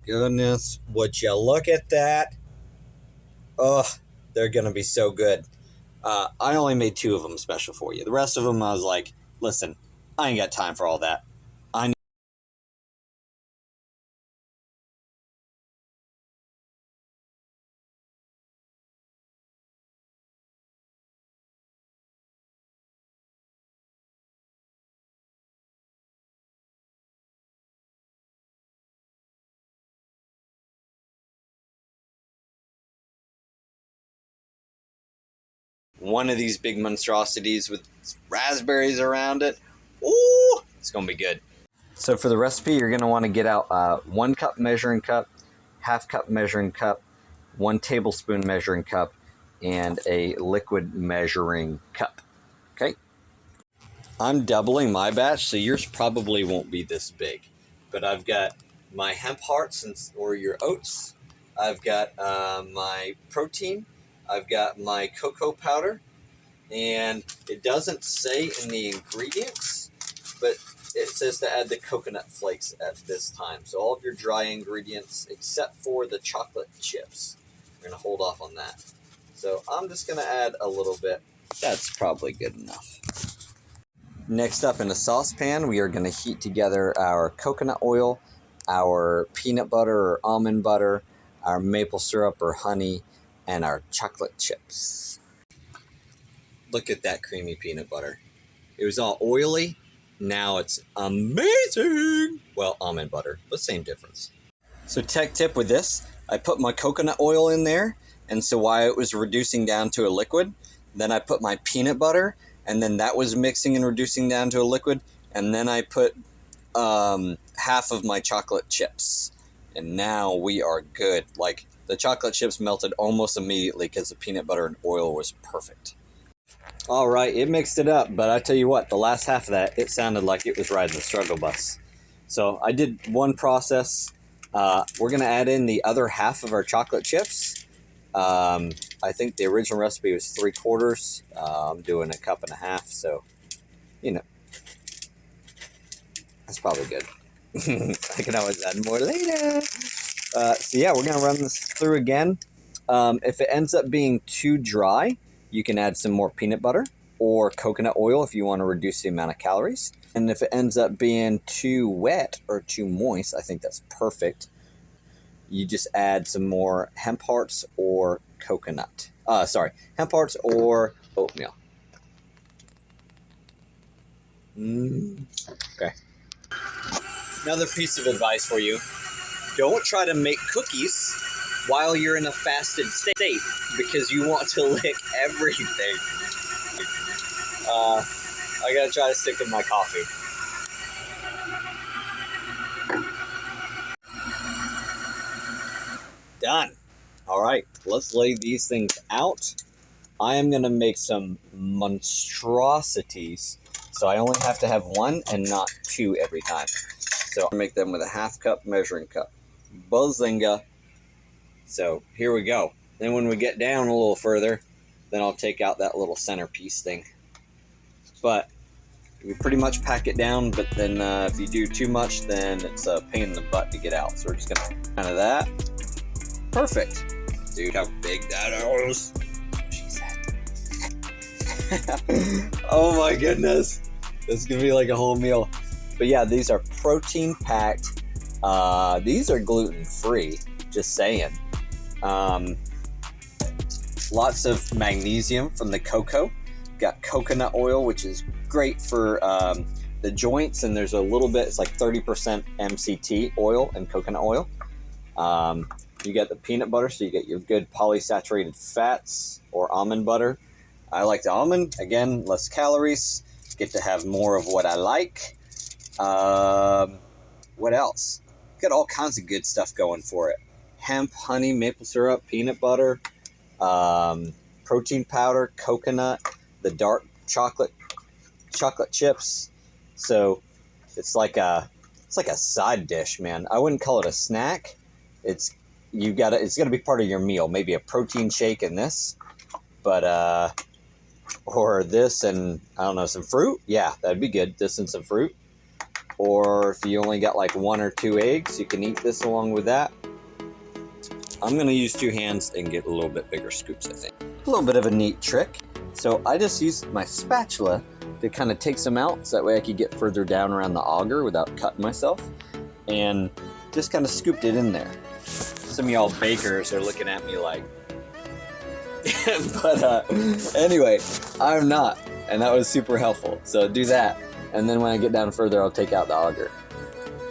goodness, would you look at that? Oh, they're gonna be so good. I only made 2 of them special for you. The rest of them, I was like, listen, I ain't got time for all that. I one of these big monstrosities with raspberries around it. Ooh, it's gonna be good. So for the recipe, you're gonna want to get out 1 cup measuring cup, half cup measuring cup, 1 tablespoon measuring cup, and a liquid measuring cup. Okay. I'm doubling my batch, so yours probably won't be this big. But I've got my hemp hearts or your oats. I've got my protein. I've got my cocoa powder. And it doesn't say in the ingredients, but it says to add the coconut flakes at this time. So all of your dry ingredients, except for the chocolate chips. We're going to hold off on that. So I'm just going to add a little bit. That's probably good enough. Next up, in a saucepan, we are going to heat together our coconut oil, our peanut butter or almond butter, our maple syrup or honey, and our chocolate chips. Look at that creamy peanut butter. It was all oily. Now it's amazing. Well, almond butter, but same difference. So tech tip with this, I put my coconut oil in there, and so while it was reducing down to a liquid, then I put my peanut butter, and then that was mixing and reducing down to a liquid, and then I put half of my chocolate chips. And now we are good. Like, the chocolate chips melted almost immediately because the peanut butter and oil was perfect. All right, it mixed it up, but I tell you what, the last half of that, it sounded like it was riding the struggle bus. So I did one process. We're going to add in the other half of our chocolate chips. I think the original recipe was 3/4. I'm doing 1.5 cups, so, you know, that's probably good. I can always add more later. So yeah, we're going to run this through again. If it ends up being too dry, you can add some more peanut butter or coconut oil if you want to reduce the amount of calories. And if it ends up being too wet or too moist, I think that's perfect. You just add some more hemp hearts or coconut. Hemp hearts or oatmeal. Okay. Another piece of advice for you. Don't try to make cookies while you're in a fasted state because you want to lick everything. I gotta try to stick with my coffee. Done. All right, let's lay these things out. I am gonna make some monstrosities, so I only have to have 1 and not 2 every time. So I'll make them with a 1/2 cup measuring cup. Bazinga. So here we go. Then when we get down a little further, then I'll take out that little centerpiece thing. But we pretty much pack it down, but then if you do too much, then it's a pain in the butt to get out. So we're just gonna kind of that. Perfect. Dude, how big that is. She said. Oh my goodness. This is gonna be like a whole meal. But yeah, these are protein packed. These are gluten free, just saying. Lots of magnesium from the cocoa. Got coconut oil, which is great for the joints, and there's a little bit, it's like 30% MCT oil and coconut oil. You get the peanut butter, so you get your good polysaturated fats or almond butter. I like the almond, again, less calories, get to have more of what I like. What else? Got all kinds of good stuff going for it. Hemp, honey, maple syrup, peanut butter, protein powder, coconut, the dark chocolate chips. So it's like a side dish, man. I wouldn't call it a snack. It's gonna be part of your meal. Maybe a protein shake and this, but or this and I don't know, some fruit. Yeah, that'd be good. This and some fruit. or if you only got like 1 or 2 eggs, you can eat this along with that. I'm gonna use 2 hands and get a little bit bigger scoops, I think. A little bit of a neat trick. So I just used my spatula to kind of take some out, so that way I could get further down around the auger without cutting myself, and just kind of scooped it in there. Some of y'all bakers are looking at me like, but anyway, I'm not, and that was super helpful. So do that, and then when I get down further, I'll take out the auger.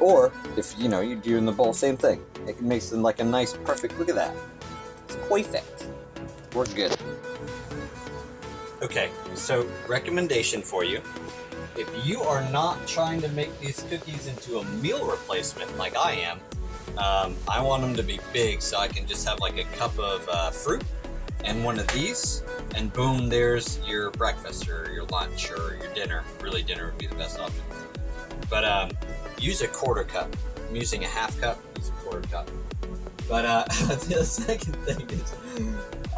Or if you know you do in the bowl, same thing. It makes them like a nice, perfect. Look at that. It's perfect. We're good. Okay, so recommendation for you. If you are not trying to make these cookies into a meal replacement like I am, I want them to be big so I can just have like a cup of fruit and one of these, and boom, there's your breakfast or your lunch or your dinner. Really, dinner would be the best option. But use a 1/4 cup. I'm using a 1/2 cup, use a 1/4 cup. But the second thing is,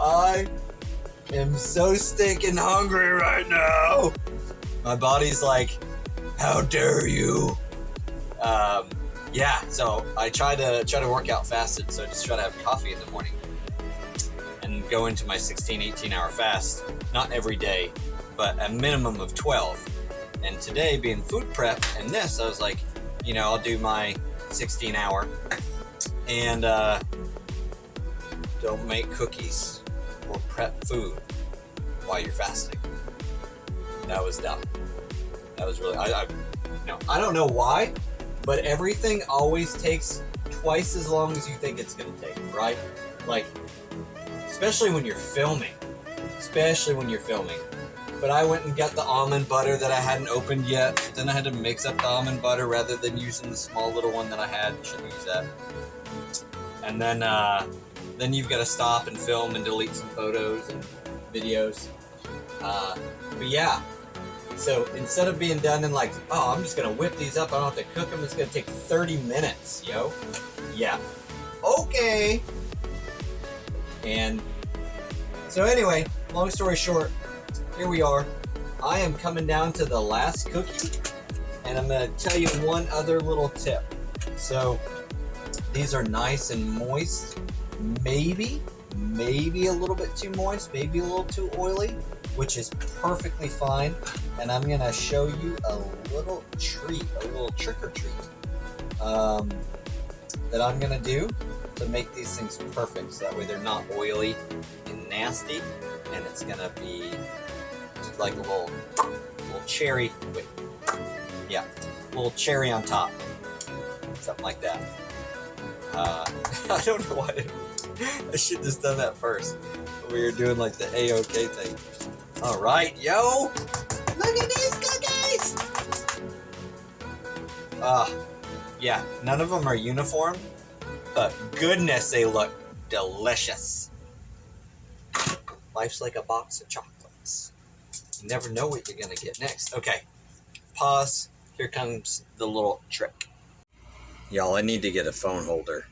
I am so stinking hungry right now. My body's like, how dare you? Yeah, so I try to work out fasted, so I just try to have coffee in the morning and go into my 16-18 hour fast. Not every day, but a minimum of 12. And today, being food prep and this, I was like, you know, I'll do my 16 hour and don't make cookies or prep food while you're fasting. That was dumb. That was really, I don't know why, but everything always takes twice as long as you think it's gonna take, right? Like, especially when you're filming. But I went and got the almond butter that I hadn't opened yet. Then I had to mix up the almond butter rather than using the small little one that I had. Shouldn't use that. And then you've got to stop and film and delete some photos and videos. But yeah, so instead of being done in like, oh, I'm just gonna whip these up, I don't have to cook them, it's gonna take 30 minutes, yo. Yeah. Okay. And so anyway, long story short, here we are. I am coming down to the last cookie, and I'm gonna tell you one other little tip. So these are nice and moist, maybe a little bit too moist, maybe a little too oily, which is perfectly fine. And I'm gonna show you a little treat, a little trick or treat that I'm gonna do to make these things perfect, so that way they're not oily and nasty, and it's gonna be just like a little cherry, little cherry on top, something like that. I don't know why I should have just done that first. We were doing like the A-OK thing. All right, yo, look at these cookies. Yeah, none of them are uniform, but goodness, they look delicious. Life's like a box of chocolates. You never know what you're gonna get next. Okay, pause. Here comes the little trick. Y'all, I need to get a phone holder.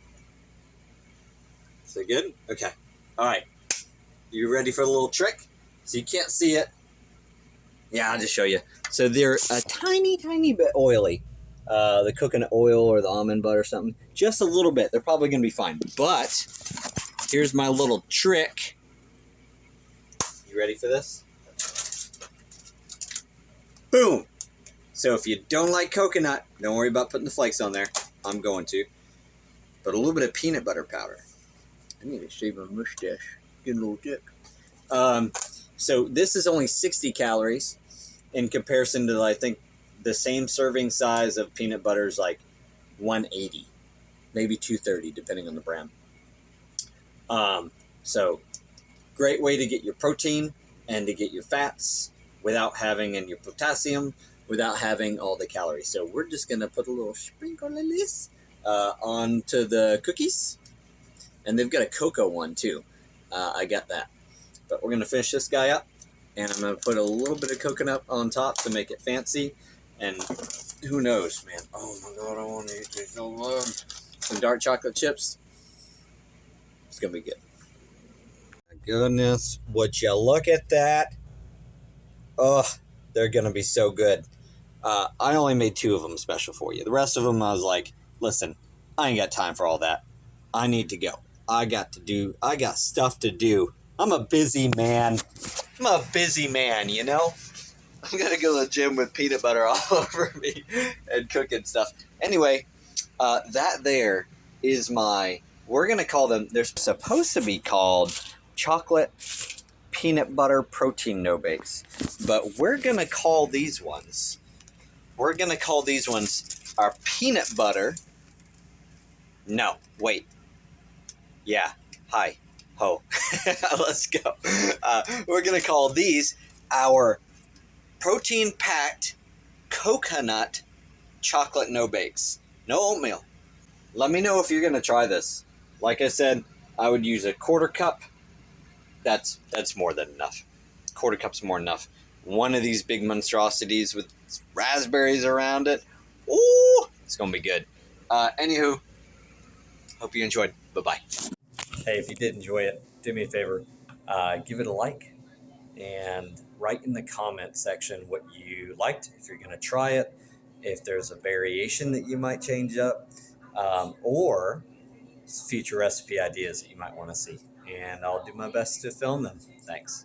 Is it good? Okay. All right. You ready for the little trick? So you can't see it. Yeah, I'll just show you. So they're a tiny, tiny bit oily. The coconut oil or the almond butter or something. Just a little bit. They're probably going to be fine. But here's my little trick. You ready for this? Boom! So if you don't like coconut, don't worry about putting the flakes on there. I'm going to. But a little bit of peanut butter powder. I need to shave my mustache. Get a little dick. So this is only 60 calories in comparison to, I think, the same serving size of peanut butter is like 180, maybe 230, depending on the brand. So great way to get your protein and to get your fats without having, and your potassium without having all the calories. So we're just going to put a little sprinkle of this onto the cookies. And they've got a cocoa one too. I got that. But we're going to finish this guy up. And I'm going to put a little bit of coconut on top to make it fancy. And who knows, man. Oh my God, I want to eat this so bad. Some dark chocolate chips. It's going to be good. My goodness, would you look at that? Oh, they're going to be so good. I only made 2 of them special for you. The rest of them, I was like, listen, I ain't got time for all that. I need to go. I got stuff to do. I'm a busy man. You know? I'm gonna go to the gym with peanut butter all over me and cooking stuff. Anyway, that there is we're gonna call them, they're supposed to be called chocolate peanut butter protein no bakes. But we're gonna call these ones our peanut butter. No, wait. Yeah. Hi. Ho. Let's go. We're going to call these our protein-packed coconut chocolate no bakes. No oatmeal. Let me know if you're going to try this. Like I said, I would use a 1/4 cup. That's more than enough. 1/4 cup's more than enough. One of these big monstrosities with raspberries around it. Ooh, it's going to be good. Anywho, hope you enjoyed. Bye-bye. Hey, if you did enjoy it, do me a favor. Give it a like and write in the comment section what you liked, if you're going to try it, if there's a variation that you might change up, or future recipe ideas that you might want to see. And I'll do my best to film them. Thanks.